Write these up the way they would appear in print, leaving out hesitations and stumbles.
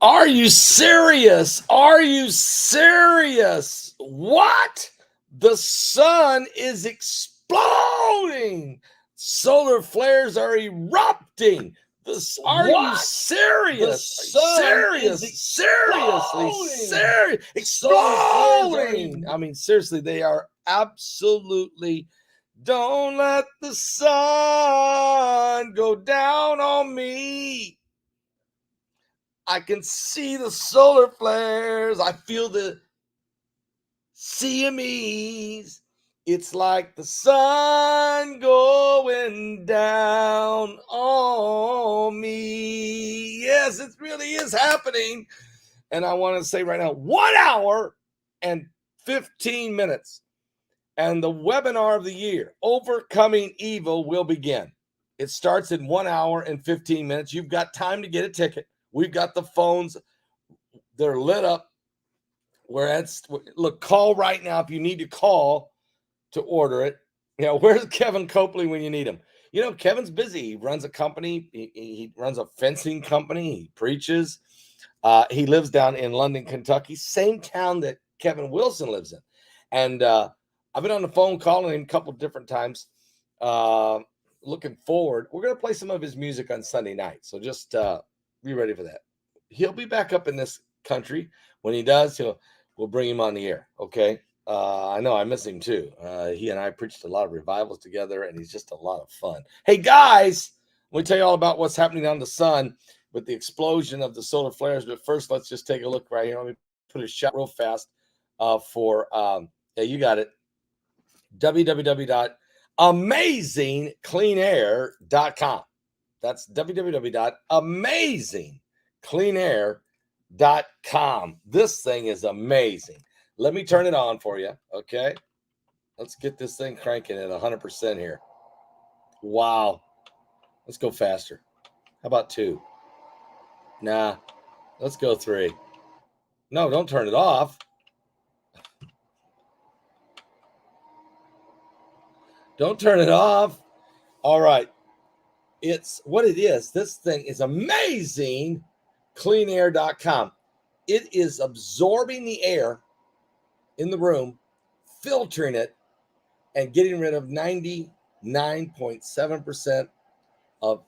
Are you serious? Are you serious? What? The sun is exploding. Solar flares are erupting. Are you serious? Seriously, serious. Exploding. I mean, seriously, they are absolutely. Don't let the sun go down on me. I can see the solar flares. I feel the CMEs. It's like the sun going down on me. Yes, it really is happening. And I want to say right now, 1 hour and 15 minutes. And the webinar of the year, Overcoming Evil, will begin. It starts in 1 hour and 15 minutes. You've got time to get a ticket. We've got the phones. They're lit up. Look, call right now if you need to call to order it. You know, where's Kevin Copley when you need him? You know, Kevin's busy. He runs a company. He runs a fencing company. He preaches. He lives down in London, Kentucky, same town that Kevin Wilson lives in. And I've been on the phone calling him a couple different times. Looking forward. We're going to play some of his music on Sunday night. So just be ready for that. He'll be back up in this country. When he does, we'll bring him on the air. Okay. I know I miss him too. He and I preached a lot of revivals together, and he's just a lot of fun. Hey guys, let me tell you all about what's happening on the sun with the explosion of the solar flares. But first, let's just take a look right here. Let me put a shot real fast for you got it. www.amazingcleanair.com. That's www.amazingcleanair.com. This thing is amazing. Let me turn it on for you. Okay. Let's get this thing cranking at 100% here. Wow. Let's go faster. How about 2? Nah. Let's go 3. No, don't turn it off. Don't turn it off. All right. It's what it is. This thing is amazing. Cleanair.com. It is absorbing the air in the room, filtering it, and getting rid of 99.7% of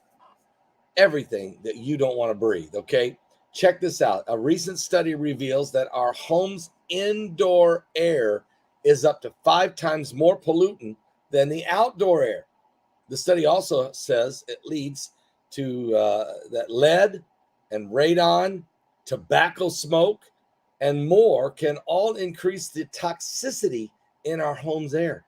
everything that you don't want to breathe. Okay. Check this out. A recent study reveals that our home's indoor air is up to 5 times more pollutant than the outdoor air. The study also says it leads to that lead and radon, tobacco smoke, and more can all increase the toxicity in our home's air.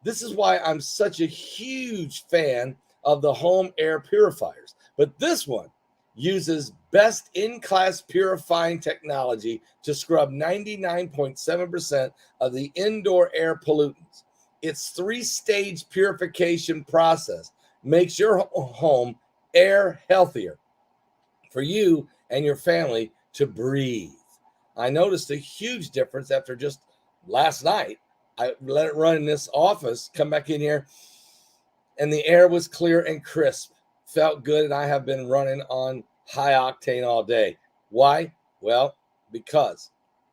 This is why I'm such a huge fan of the home air purifiers. But this one uses best-in-class purifying technology to scrub 99.7% of the indoor air pollutants. Its 3-stage purification process makes your home air healthier for you and your family to breathe. I noticed a huge difference after just last night. I let it run in this office, come back in here, and the air was clear and crisp. Felt good, and I have been running on high octane all day. Why? Well, because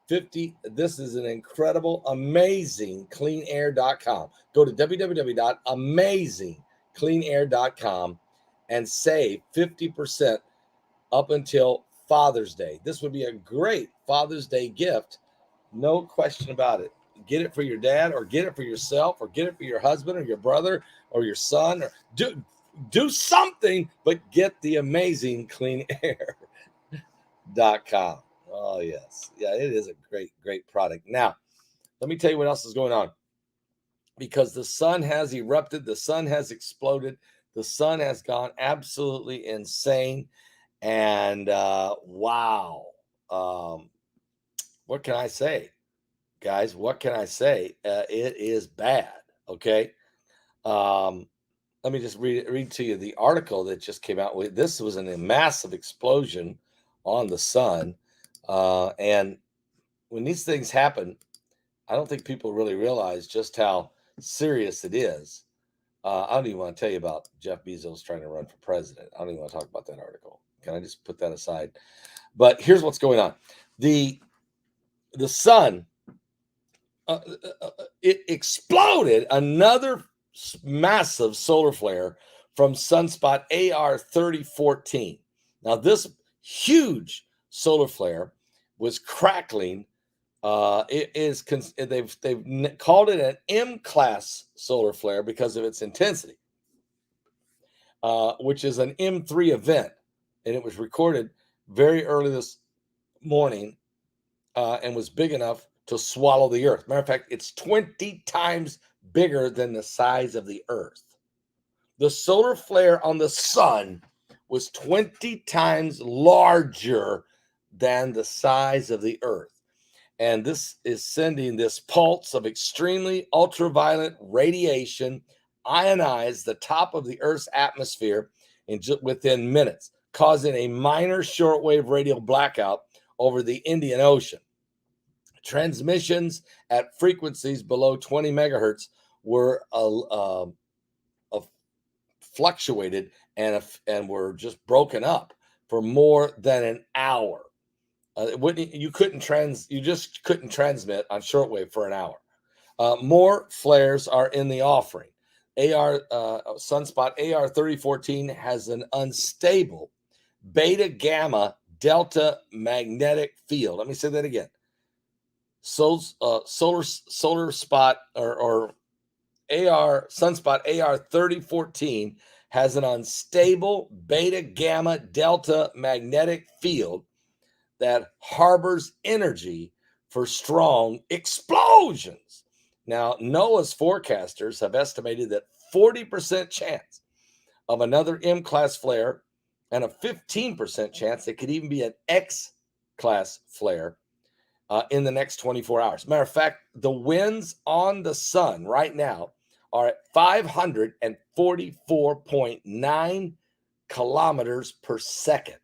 this is an incredible, amazing cleanair.com. Go to www.amazingcleanair.com and save 50% up until Father's Day. This would be a great Father's Day gift. No question about it. Get it for your dad, or get it for yourself, or get it for your husband or your brother or your son, or do something, but get the amazing cleanair.com. Oh, yes. Yeah, it is a great product. Now, let me tell you what else is going on. Because the sun has erupted, the sun has exploded, the sun has gone absolutely insane. And wow. What can I say? Guys, what can I say? It is bad. Okay. Let me just read to you the article that just came out. This was a massive explosion on the sun. And when these things happen, I don't think people really realize just how serious it is. I don't even want to tell you about Jeff Bezos trying to run for president. I don't even want to talk about that article. Can I just put that aside? But here's what's going on. The sun, it exploded, another massive solar flare from sunspot AR 3014. Now, this huge solar flare was crackling. They've called it an M-class solar flare because of its intensity, which is an M3 event, and it was recorded very early this morning, and was big enough to swallow the Earth. Matter of fact, it's 20 times bigger than the size of the Earth. The solar flare on the sun was 20 times larger than the size of the Earth. And this is sending this pulse of extremely ultraviolet radiation, ionize the top of the Earth's atmosphere within minutes, causing a minor shortwave radial blackout over the Indian Ocean. Transmissions at frequencies below 20 megahertz were fluctuated and were just broken up for more than an hour. You just couldn't transmit on shortwave for an hour. More flares are in the offering. Sunspot AR 3014 has an unstable beta gamma delta magnetic field. Let me say that again. Solar spot or sunspot AR 3014 has an unstable beta gamma delta magnetic field that harbors energy for strong explosions. Now, NOAA's forecasters have estimated that 40% chance of another M-class flare and a 15% chance it could even be an X-class flare in the next 24 hours. Matter of fact, the winds on the sun right now are at 544.9 kilometers per second.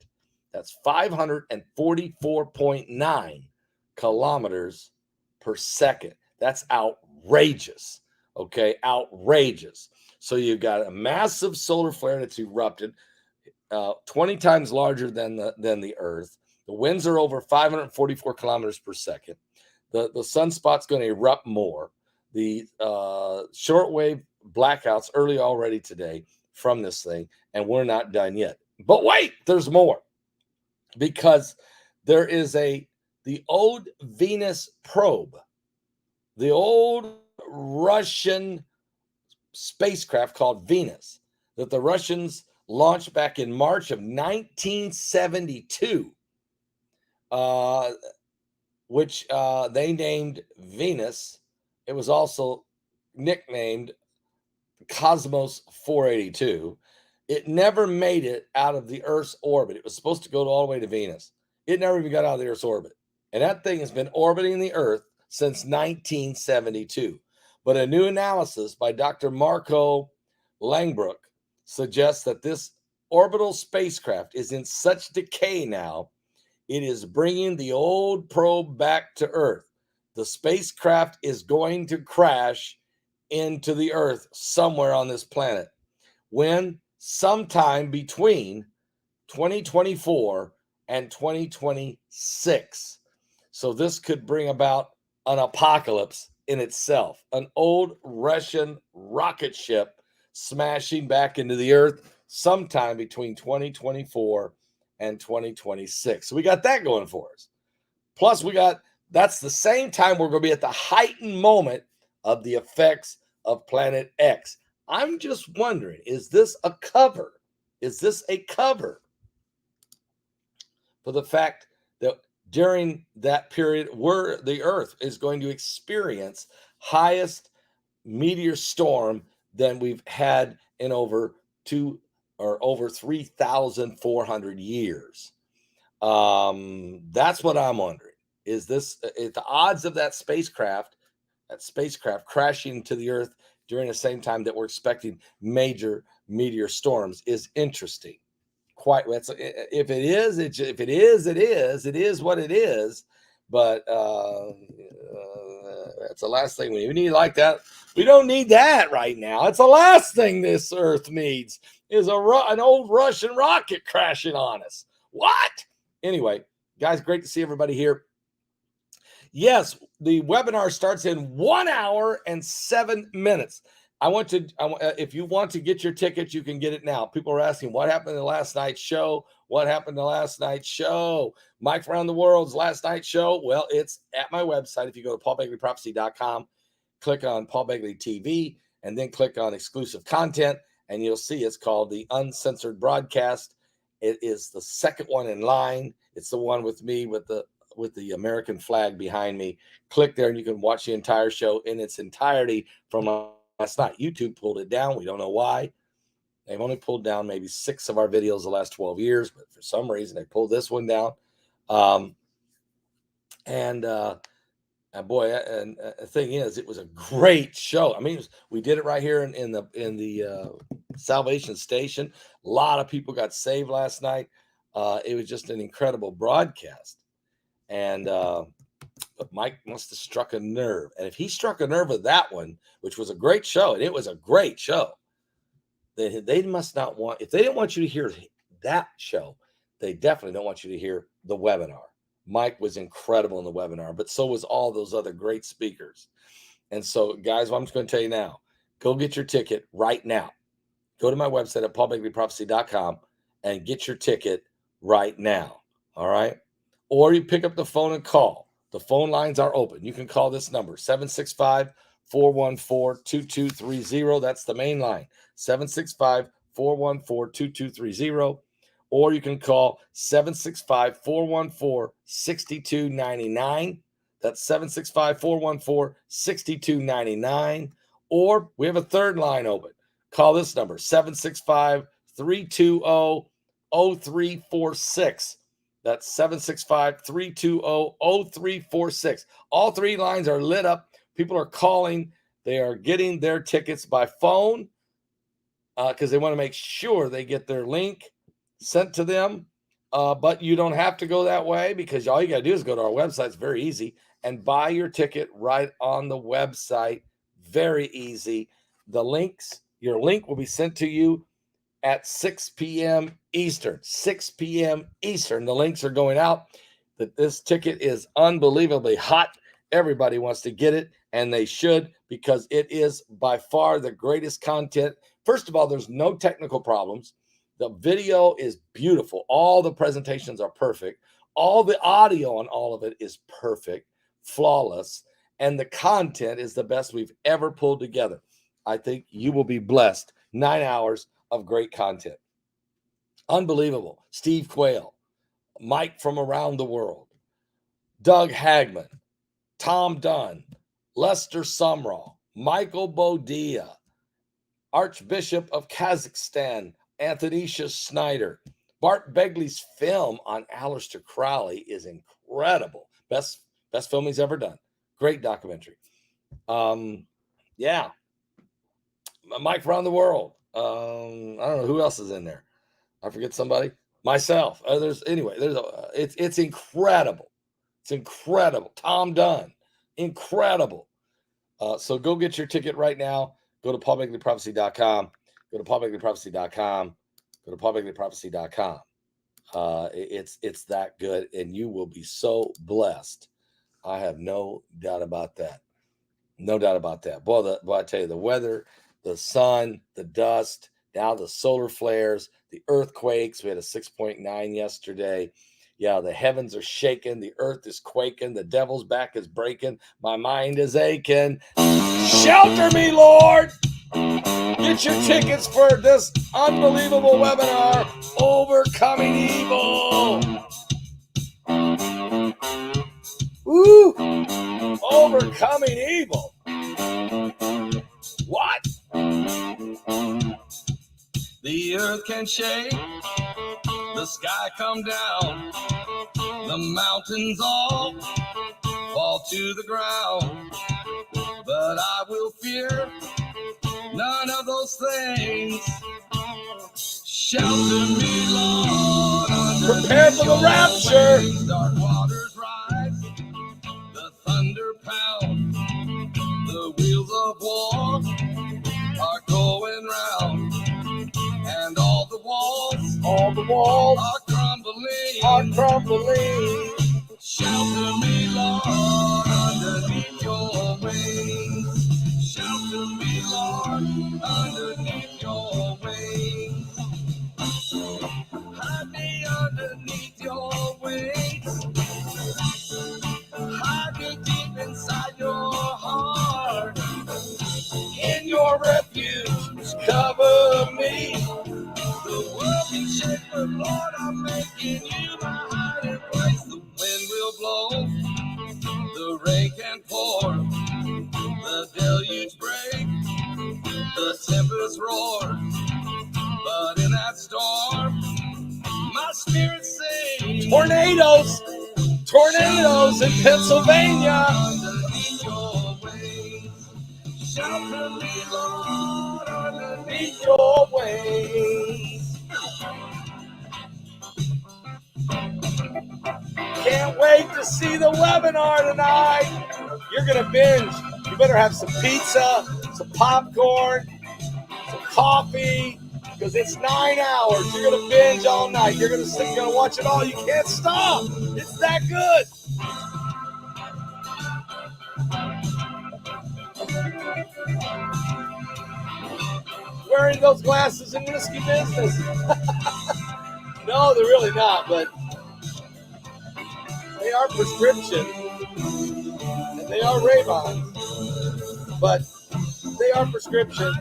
That's 544.9 kilometers per second. That's outrageous. Okay, outrageous. So you've got a massive solar flare that's erupted, 20 times larger than the Earth. The winds are over 544 kilometers per second. The sunspot's going to erupt more. The shortwave blackouts early already today from this thing, and we're not done yet. But wait, there's more, because there is the old Venus probe, the old Russian spacecraft called Venus that the Russians launched back in March of 1972. Which they named Venus. It was also nicknamed Cosmos 482. It never made it out of the Earth's orbit. It was supposed to go all the way to Venus. It never even got out of the Earth's orbit. And that thing has been orbiting the Earth since 1972. But a new analysis by Dr. Marco Langbroek suggests that this orbital spacecraft is in such decay now, it is bringing the old probe back to Earth. The spacecraft is going to crash into the Earth somewhere on this planet. When? Sometime between 2024 and 2026. So this could bring about an apocalypse in itself. An old Russian rocket ship smashing back into the Earth sometime between 2024 and 2026. So we got that going for us. Plus, that's the same time we're going to be at the heightened moment of the effects of Planet X. I'm just wondering, is this a cover? Is this a cover for the fact that during that period where the Earth is going to experience highest meteor storm than we've had in over 3,400 years? That's what I'm wondering. Is the odds of that spacecraft crashing to the Earth during the same time that we're expecting major meteor storms is interesting. If it is, it is what it is. But That's the last thing we need like that. We don't need that right now. It's the last thing this earth needs is an old Russian rocket crashing on us. What? Anyway, guys, great to see everybody here. Yes, the webinar starts in 1 hour and 7 minutes. If you want to get your ticket, you can get it now. People are asking, what happened to last night's show? What happened to last night's show? Mike Around the World's last night's show. Well, it's at my website. If you go to paulbegleyprophecy.com, click on Paul Begley TV, and then click on exclusive content, and you'll see it's called the Uncensored Broadcast. It is the second one in line. It's the one with me with the American flag behind me. Click there and you can watch the entire show in its entirety from last night. YouTube pulled it down. We don't know why. They've only pulled down maybe 6 of our videos the last 12 years, but for some reason they pulled this one down. Boy, the thing is, it was a great show. I mean, we did it right here in the Salvation Station. A lot of people got saved last night. It was just an incredible broadcast. And but Mike must have struck a nerve. And if he struck a nerve with that one, which was a great show, and it was a great show, they must not want, if they didn't want you to hear that show, they definitely don't want you to hear the webinar. Mike was incredible in the webinar, but so was all those other great speakers. And so, guys, what I'm just going to tell you now, go get your ticket right now. Go to my website at paulbegleyprophecy.com and get your ticket right now. All right? Or you pick up the phone and call. The phone lines are open. You can call this number, 765-414-2230. That's the main line, 765-414-2230. Or you can call 765-414-6299. That's 765-414-6299. Or we have a third line open. Call this number, 765-320-0346. That's 765-320-0346. All 3 lines are lit up. People are calling. They are getting their tickets by phone because they want to make sure they get their link sent to them. But you don't have to go that way because all you got to do is go to our website. It's very easy. And buy your ticket right on the website. Very easy. Your link will be sent to you at 6 p.m. Eastern. 6 p.m. Eastern. The links are going out. This ticket is unbelievably hot. Everybody wants to get it, and they should, because it is by far the greatest content. First of all, there's no technical problems. The video is beautiful. All the presentations are perfect. All the audio on all of it is perfect, flawless, and the content is the best we've ever pulled together. I think you will be blessed. 9 hours of great content. Unbelievable. Steve Quayle, Mike from Around the World, Doug Hagman, Tom Dunn, Lester Sumrall, Michael Bodia, Archbishop of Kazakhstan, Antonisha Snyder. Bart Begley's film on Aleister Crowley is incredible. Best film he's ever done. Great documentary. Yeah. Mike Around the World. I don't know who else is in there. I forget somebody. Myself. It's incredible. It's incredible. Tom Dunn. Incredible. So go get your ticket right now. Go to paulbegleyprophecy.com. Go to paulbegleyprophecy.com. Go to paulbegleyprophecy.com. It's that good, and you will be so blessed. I have no doubt about that. No doubt about that. Boy, I tell you, the weather, the sun, the dust, now the solar flares, the earthquakes. We had a 6.9 yesterday. Yeah, the heavens are shaking. The earth is quaking. The devil's back is breaking. My mind is aching. Shelter me, Lord. Get your tickets for this unbelievable webinar, Overcoming Evil. Woo! Overcoming Evil. What? The earth can shake, the sky come down, the mountains all fall to the ground, but I will fear none of those things. Shelter me, Lord. Prepare for the rapture. Dark waters rise, the thunder pound, all the walls are crumbling. are crumbling. Shelter me, Lord, underneath your wings. Shelter me, Lord, underneath your wings. Hide me underneath your wings. Hide me deep inside your heart. In your refuge, cover me. The world can shake, but Lord, I'm making you my hiding place. The wind will blow, the rain can pour, the deluge break, the tempest roar. But in that storm, my spirit sings. Tornadoes in Pennsylvania. Underneath your wings, shelter me, Lord, underneath Your wings. Can't wait to see the webinar tonight. You're going to binge. You better have some pizza, some popcorn, some coffee, because it's 9 hours. You're going to binge all night. You're going to watch it all. You can't stop. It's that good. Wearing those glasses in risky business. No, they're really not, but they are prescription. And they are Ray-Bans. But they are prescription.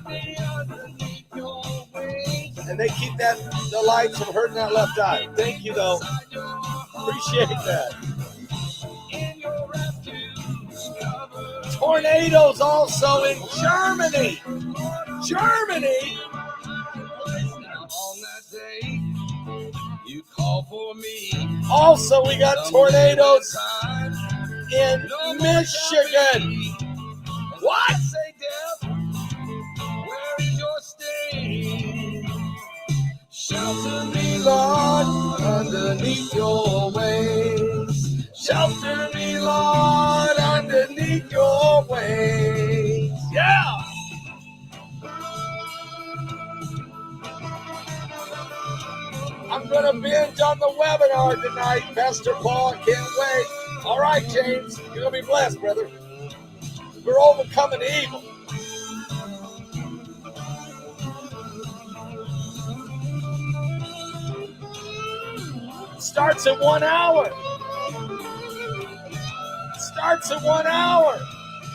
And they keep the lights from hurting that left eye. Thank you, though. Appreciate that. Tornadoes also in Germany. Germany. You call for me. Also, we got tornadoes in Michigan. What? Say, death, where is your sting? Shelter me, Lord, underneath your wings. Shelter me, Lord, underneath your wings. Yeah. I'm going to binge on the webinar tonight, Pastor Paul. Can't wait. All right, James. You're going to be blessed, brother. We're overcoming evil. It starts in 1 hour. Starts in 1 hour.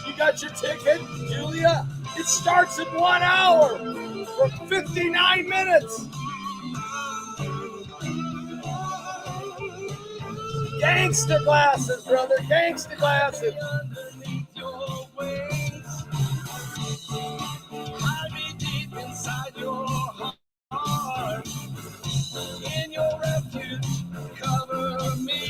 You got your ticket, Julia? It starts in 1 hour for 59 minutes. Gangster glasses, brother. Gangster glasses. Inside your heart, in your refuge, cover me.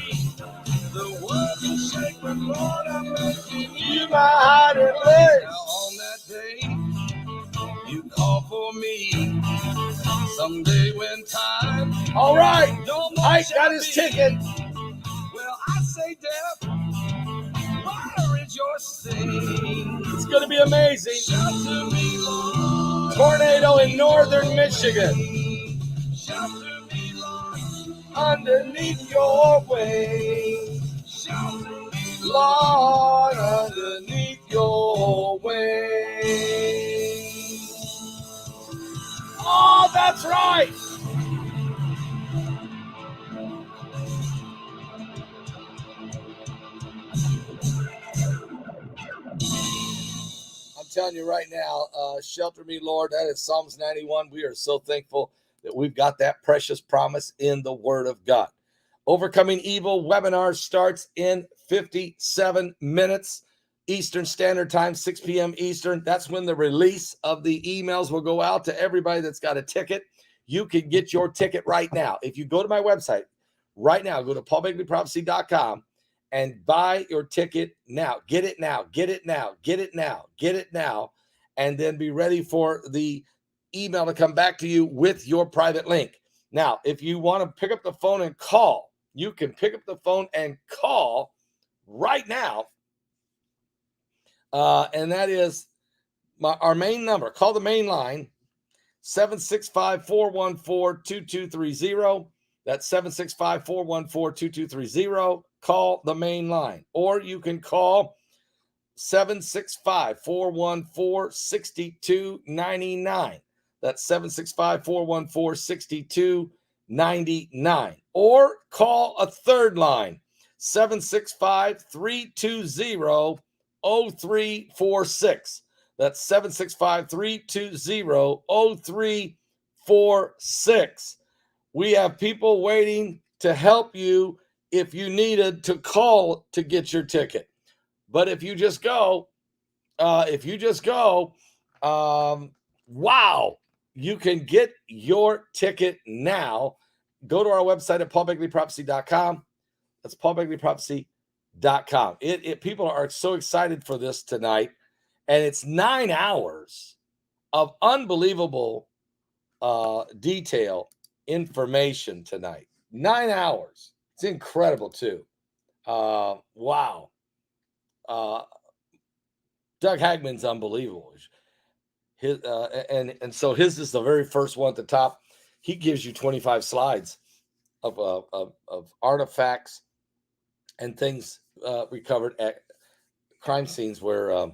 The world can shake, but Lord, I'm making you my hiding place. On that day, you call for me. Someday when time. All right, Ike got his ticket. Well, I say, death, where is your sting? It's going to be amazing. Shelter me, Lord. Tornado in northern Michigan. Shelter me, Lord. Underneath your wings. Shelter me, Lord, underneath your wings. Oh, that's right. I'm telling you right now, shelter me, Lord. That is Psalms 91. We are so thankful that we've got that precious promise in the Word of God. Overcoming Evil webinar starts in 57 minutes Eastern Standard Time, 6 p.m. Eastern. That's when the release of the emails will go out to everybody that's got a ticket. You can get your ticket right now. If you go to my website right now, go to paulbegleyprophecy.com and buy your ticket now. Get it now. Get it now. Get it now. Get it now. And then be ready for the email to come back to you with your private link. Now, if you want to pick up the phone and call, you can pick up the phone and call right now. And that is our main number. Call the main line, 765-414-2230. That's 765-414-2230. Call the main line. Or you can call 765-414-6299. That's 765-414-6299. Or call a third line, 765-320-0346. That's 765-320-0346. We have people waiting to help you if you needed to call to get your ticket. But if you just go, wow, you can get your ticket now. Go to our website at paulbegleyprophecy.com. That's paulbegleyprophecy.com. People are so excited for this tonight, and it's 9 hours of unbelievable detail information tonight. 9 hours. It's incredible too. Wow. Doug Hagman's unbelievable. His and so his is the very first one at the top. He gives you 25 slides of artifacts and things recovered at crime scenes where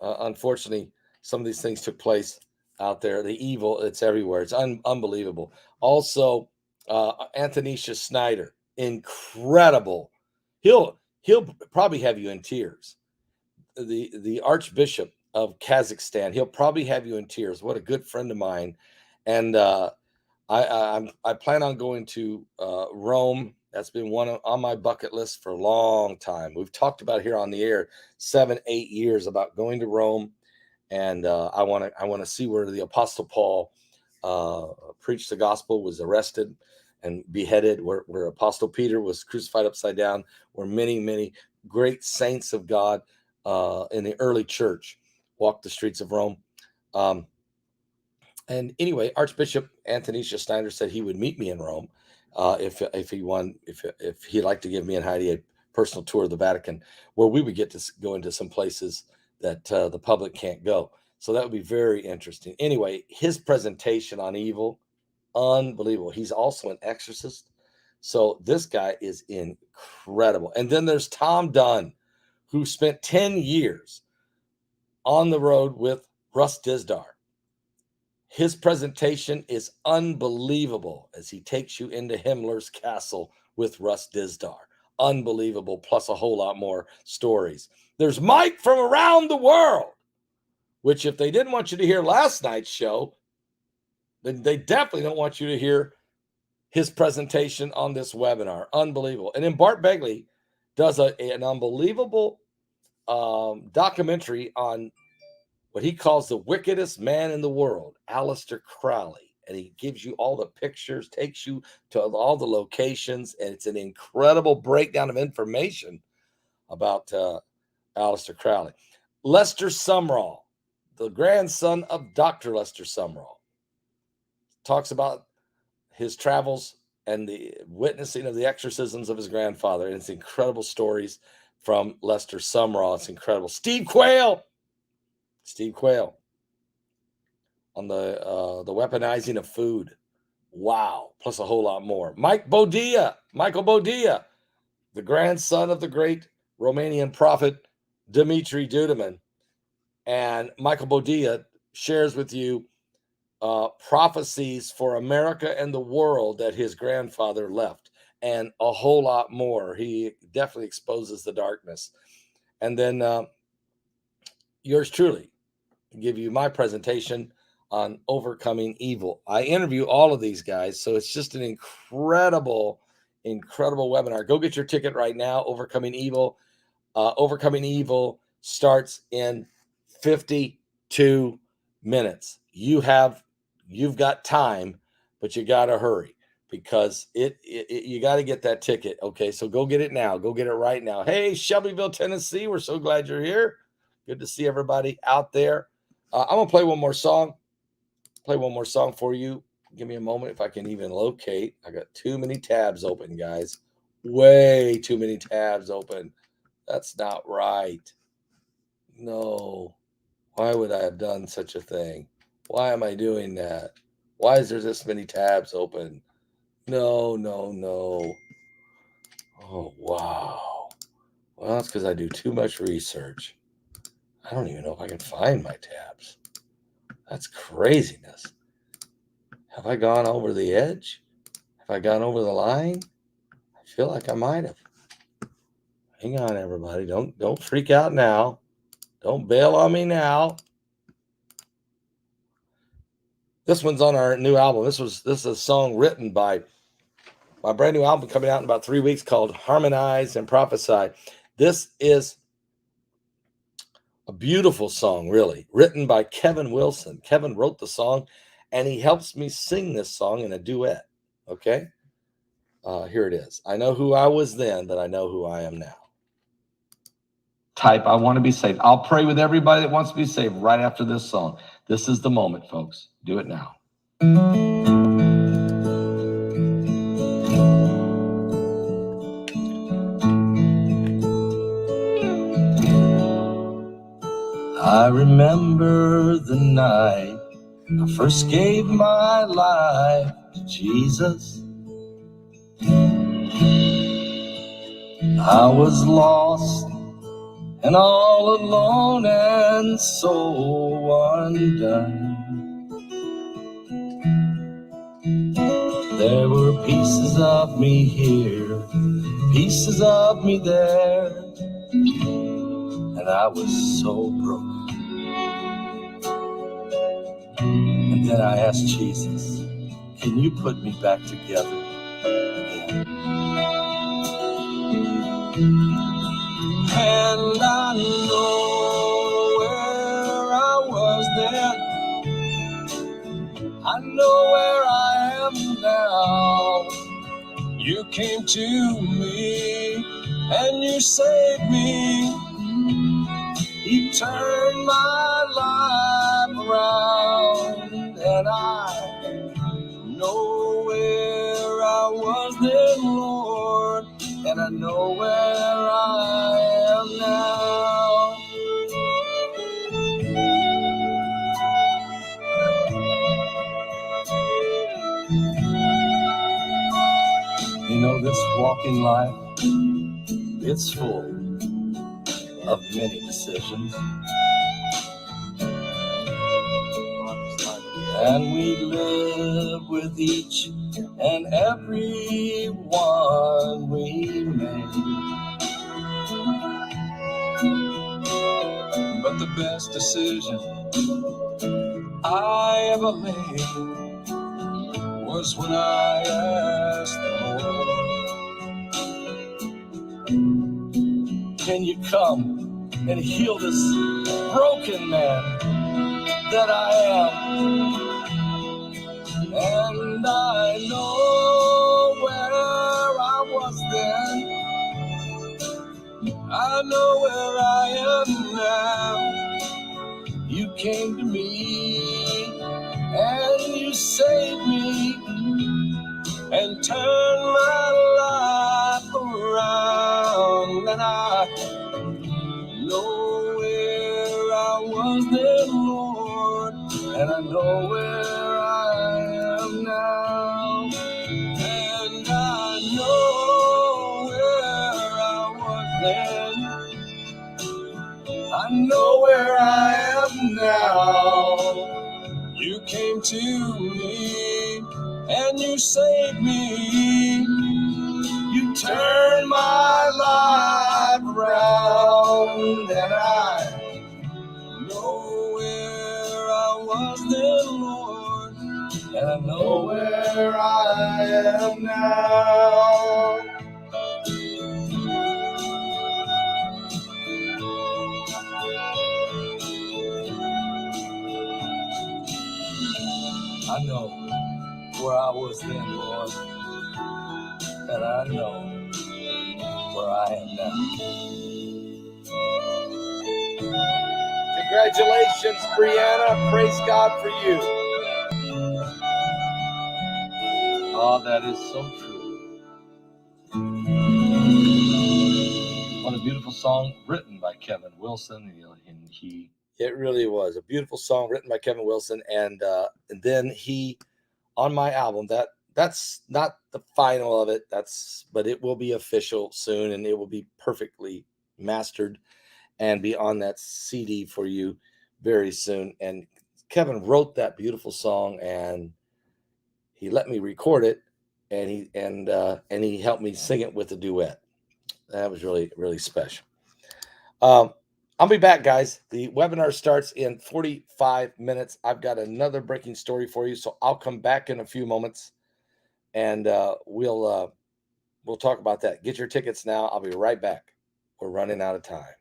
unfortunately some of these things took place out there. The evil, it's everywhere. It's unbelievable. Also, Antonisha Snyder, incredible. He'll probably have you in tears. The Archbishop of Kazakhstan, he'll probably have you in tears. What a good friend of mine. And I plan on going to Rome. That's been one on my bucket list for a long time. We've talked about here on the air 7-8 years about going to Rome, and I want to see where the Apostle Paul preached the gospel, was arrested and beheaded, where Apostle Peter was crucified upside down, where many great saints of God in the early church walked the streets of Rome. And anyway, Archbishop Antonisha Snyder said he would meet me in Rome if he'd like to give me and Heidi a personal tour of the Vatican, where we would get to go into some places that the public can't go. So that would be very interesting. Anyway, his presentation on evil, unbelievable. He's also an exorcist. So this guy is incredible. And then there's Tom Dunn, who spent 10 years on the road with Russ Dizdar. His presentation is unbelievable as he takes you into Himmler's castle with Russ Dizdar. Unbelievable, plus a whole lot more stories. There's Mike from around the world, which if they didn't want you to hear last night's show, then they definitely don't want you to hear his presentation on this webinar. Unbelievable. And then Bart Begley does an unbelievable documentary on what he calls the wickedest man in the world, Aleister Crowley. And he gives you all the pictures, takes you to all the locations, and it's an incredible breakdown of information about Aleister Crowley. Lester Sumrall, the grandson of Dr. Lester Sumrall, talks about his travels and the witnessing of the exorcisms of his grandfather. And it's incredible stories from Lester Sumrall. It's incredible. Steve Quayle on the weaponizing of food. Wow. Plus a whole lot more. Michael Bodea, the grandson of the great Romanian prophet Dimitri Duduman. And Michael Bodea shares with you prophecies for America and the world that his grandfather left, and a whole lot more. He definitely exposes the darkness. And then yours truly, give you my presentation on overcoming evil. I interview all of these guys, so it's just an incredible webinar. Go get your ticket right now. Overcoming Evil. Overcoming Evil starts in 52 minutes. You've got time, but you got to hurry, because you got to get that ticket. Okay, so go get it now. Go get it right now. Hey, Shelbyville, Tennessee, we're so glad you're here. Good to see everybody out there. I'm gonna play one more song. For you. Give me a moment if I can even locate. I got too many tabs open, guys. Way too many tabs open. That's not right. No. Why would I have done such a thing? Why am I doing that? Why is there this many tabs open? No. Oh, wow. Well, that's because I do too much research. I don't even know if I can find my tabs. That's craziness. Have I gone over the edge? Have I gone over the line? I feel like I might have. Hang on, everybody. Don't freak out now. Don't bail on me now. This one's on our new album. This is a song written by my brand new album coming out in about 3 weeks called Harmonize and Prophesy. This is a beautiful song, really, written by Kevin Wilson. Kevin wrote the song, and he helps me sing this song in a duet. Okay? Here it is. I know who I was then, but I know who I am now. Type, I want to be saved. I'll pray with everybody that wants to be saved right after this song. This is the moment, folks. Do it now. I remember the night I first gave my life to Jesus. I was lost and all alone and so undone. There were pieces of me here, pieces of me there, and I was so broken. And then I asked Jesus, can you put me back together again? And I know where I was then. I know where I am now. You came to me and you saved me. You turned my life around, and I know where I was then, Lord, and I know where I am now. You know, this walking life, it's full of many decisions. And we live with each and every one we make. But the best decision I ever made was when I asked the Lord, can you come and heal this broken man that I am? And I know where I was then. I know where I am now. You came to me and you saved me and turned my life around. And I know where I was then, Lord, and I know where I am now. And I know where I was then. I know where I am now. You came to me and you saved me. You turned my life around, and I know where I was then, Lord, and I know where I am now. I know where I was then, Lord, and I know where I am now. Congratulations, Brianna. Praise God for you. Oh, that is so true. What a beautiful song written by Kevin Wilson. It really was a beautiful song written by Kevin Wilson, and then he on my album that's not the final of it. But it will be official soon, and it will be perfectly mastered and be on that CD for you very soon. And Kevin wrote that beautiful song, and he let me record it, and he helped me sing it with a duet. That was really, really special. I'll be back, guys. The webinar starts in 45 minutes. I've got another breaking story for you, so I'll come back in a few moments, and we'll talk about that. Get your tickets now. I'll be right back. We're running out of time.